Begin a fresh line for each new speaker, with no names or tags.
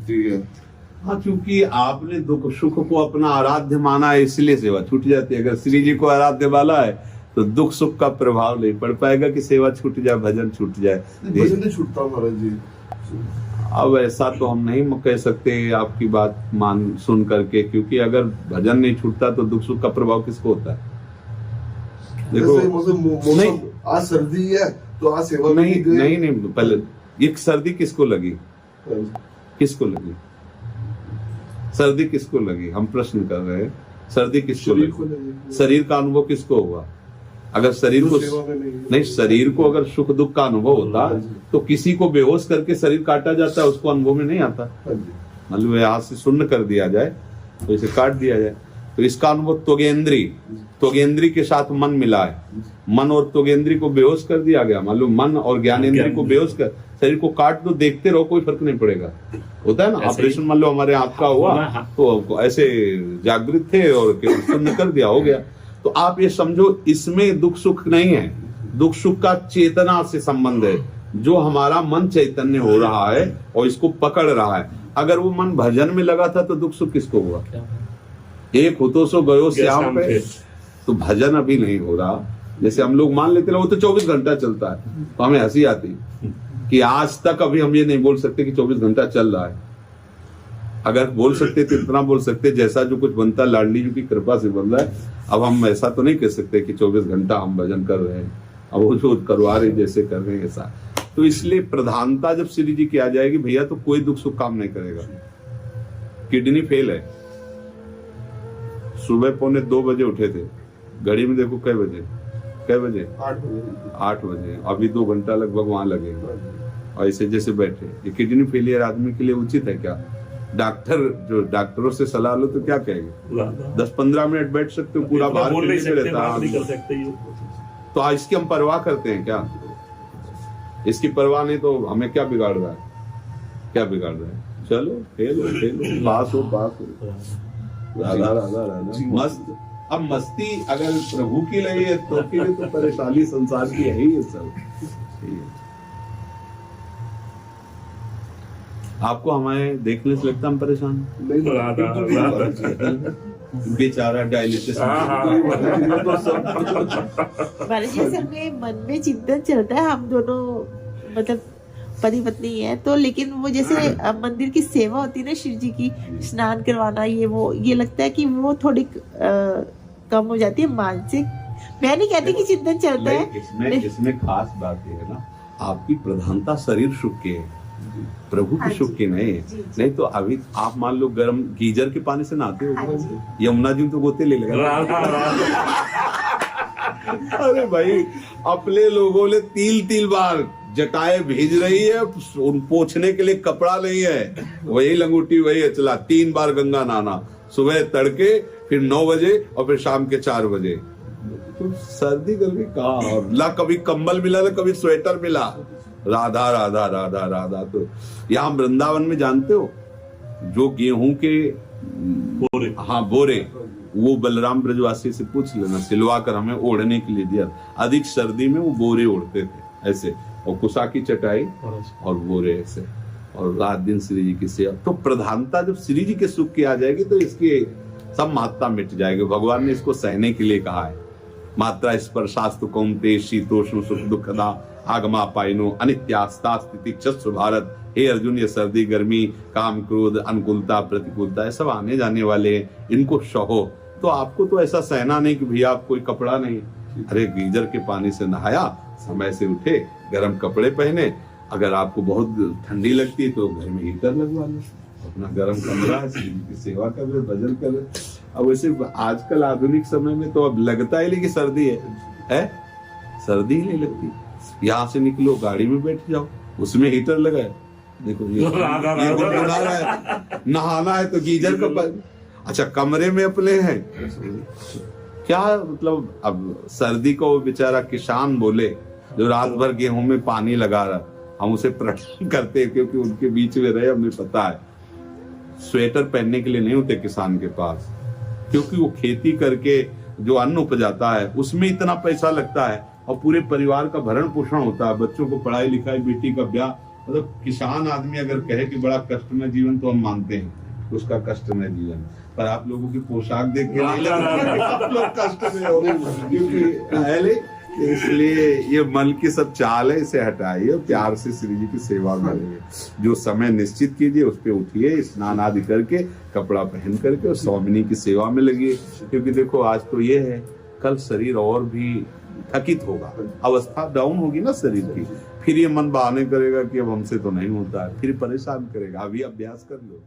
छूटती है।
हाँ, क्योंकि आपने दुख सुख को अपना आराध्य माना है, इसलिए सेवा छूट जाती है। अगर श्री जी को आराध्य वाला है तो दुख सुख का प्रभाव नहीं पड़ पाएगा कि सेवा छूट जाए, भजन छूट जाए।
भजन नहीं छूटता महाराज जी।
अब ऐसा तो हम नहीं कह सकते आपकी बात मान सुन करके, क्योंकि अगर भजन नहीं छूटता तो दुख सुख का प्रभाव किसको होता है? देखो
मौसम आज सर्दी है तो आज सेवा
नहीं पहले ये सर्दी किसको लगी? किसको लगी सर्दी? किसको लगी? हम प्रश्न कर रहे हैं, सर्दी किसको लगी? शरीर का अनुभव किसको हुआ? अगर शरीर को नहीं, शरीर को अगर सुख दुख का अनुभव होता तो किसी को बेहोश करके शरीर काटा जाता है, उसको अनुभव में नहीं आता। मतलब यहाँ से शून्य कर दिया जाए तो इसे काट दिया जाए तो इसका अनुभव त्वगेंद्री के साथ मन मिला है, मन और त्वगेंद्री को बेहोश कर दिया गया। मालूम मन और ज्ञानेंद्री को बेहोश कर, शरीर को काट दो, देखते रहो, कोई फर्क नहीं पड़ेगा। होता है ना ऑपरेशन, मान लो हमारे हाथ का हुआ तो ऐसे जागृत थे और शून्य कर दिया, हो गया। तो आप ये समझो इसमें दुख सुख नहीं है, दुख सुख का चेतना से संबंध है। जो हमारा मन चैतन्य हो रहा है और इसको पकड़ रहा है, अगर वो मन भजन में लगा था तो दुख सुख किसको हुआ? एक होतो सो गयो श्याम पे, तो भजन अभी नहीं हो रहा। जैसे हम लोग मान लेते ना वो तो 24 घंटा चलता है, तो हमें हंसी आती कि आज तक अभी हम ये नहीं बोल सकते कि 24 घंटा चल रहा है। अगर बोल सकते तो इतना बोल सकते, जैसा जो कुछ बनता लाडली जी की कृपा से बन रहा है। अब हम ऐसा तो नहीं कह सकते कि 24 घंटा हम भजन कर रहे हैं, अब वो जो करवा रहे जैसे कर रहे हैं ऐसा। तो इसलिए प्रधानता जब श्री जी की आ जाएगी भैया, तो कोई दुख सुख काम नहीं करेगा। किडनी फेल है, सुबह 2:45 बजे उठे थे, घड़ी में देखो कै बजे 8 बजे, अभी 2 घंटा लगभग वहां लगेगा। ऐसे जैसे बैठे, ये किडनी फेलियर आदमी के लिए उचित है क्या? डॉक्टरों से सलाह लो तो क्या कहेंगे? 10-15 मिनट बैठ सकते हो, पूरा बाहर रहता है। तो इसकी हम परवाह करते हैं क्या? इसकी परवाह नहीं तो हमें क्या बिगाड़ रहा है? क्या बिगाड़ रहा है? चलो खेलो, पास हो। राधा राधा राधा मस्त। अब मस्ती अगर प्रभु की लगी है तो के लिए तो परेशानी संसार की है ही सब। आपको हमें देखने से लगता हम परेशान बेचारा डायलिसिस
में मन में चिंतन चलता है। हम दोनों मतलब पति पत्नी है तो, लेकिन वो जैसे मंदिर की सेवा होती है ना शिव जी की, स्नान करवाना, ये लगता है कि वो थोड़ी कम हो जाती है मानसिक। मैं नहीं कहती कि चिंतन चलता है।
इसमें खास बात ये है ना, आपकी प्रधानता शरीर सुख की है, प्रभु की सुख की नहीं है। नहीं तो अभी आप मान लो गर्म गीजर के पानी से नहाते हो, यमुना जी तो गोते ले लेगा। अरे भाई, अपने लोगों ने तिल बार जटाएं भेज रही है, उन पोछने के लिए कपड़ा नहीं है, वही लंगोटी वही है, चला 3 बार गंगा नहाना, सुबह तड़के, फिर 9 बजे और फिर शाम के 4 बजे। तो सर्दी गर्मी कहाँ, और ला कभी कंबल मिला ना कभी स्वेटर मिला। राधा राधा राधा राधा। तो यहाँ वृंदावन में जानते हो जो गेहूं के बोरे वो बलराम ब्रजवासी से पूछ लेना, सिलवा कर हमें ओढ़ने के लिए दिया। अधिक सर्दी में वो बोरे ओढ़ते थे ऐसे, और कुसा की चटाई और बोरे ऐसे, और रात दिन श्री जी की सेवा। तो प्रधानता जब श्री जी के सुख की आ जाएगी तो इसकी सब महत्ता मिट जाएगी। भगवान ने इसको सहने के लिए कहा है। मात्रा स्पर्शास्तु कौन्तेय शीतोष्ण सुख दुखदा आगमा पाइनो अनित्यास्ता स्थिति चस्व भारत। हे अर्जुन, ये सर्दी गर्मी काम क्रोध अनुकूलता प्रतिकूलता ये सब आने जाने वाले, इनको सहो। तो आपको तो ऐसा सहना नहीं कि भैया आप कोई कपड़ा नहीं, अरे गीजर के पानी से नहाया, समय से उठे, गर्म कपड़े पहने। अगर आपको बहुत ठंडी लगती है तो घर में हीटर लगवा लो, अपना गर्म कमरा है, की सेवा कर ले, भजन कर ले। अब वैसे आजकल आधुनिक समय में तो अब लगता ही नहीं कि सर्दी है? सर्दी ही नहीं लगती। यहाँ से निकलो, गाड़ी में बैठ जाओ, उसमें हीटर लगा है, देखो ये नहाना है तो गीजर का पानी। अच्छा, कमरे में अपने हैं क्या? मतलब अब सर्दी को वो बेचारा किसान बोले जो रात भर गेहूं में पानी लगा रहा, हम उसे प्रणाम करते हैं क्योंकि उनके बीच में रहे, हमें पता है। स्वेटर पहनने के लिए नहीं होते किसान के पास, क्योंकि वो खेती करके जो अन्न उपजाता है उसमें इतना पैसा लगता है और पूरे परिवार का भरण पोषण होता है, बच्चों को पढ़ाई लिखाई, बेटी का ब्याह, मतलब किसान आदमी अगर कहे कि बड़ा कष्टमय जीवन तो हम मानते हैं उसका कष्टमय जीवन, पर आप लोगों की पोशाक देख के नहीं लग रहा कि आप लोग कष्टमय हो, क्योंकि इसलिए ये मन की सब चाल है, इसे हटाइए, प्यार से श्री जी की सेवा करिए। जो समय निश्चित कीजिए उस पे उठिए, स्नान आदि करके कपड़ा पहन करके और स्वामिनी की सेवा में लगिए, क्योंकि देखो आज तो ये है, कल शरीर और भी थकित होगा, अवस्था डाउन होगी ना शरीर की, फिर ये मन बहाने करेगा कि अब हमसे तो नहीं होता है, फिर परेशान करेगा। अभी अभ्यास कर लो।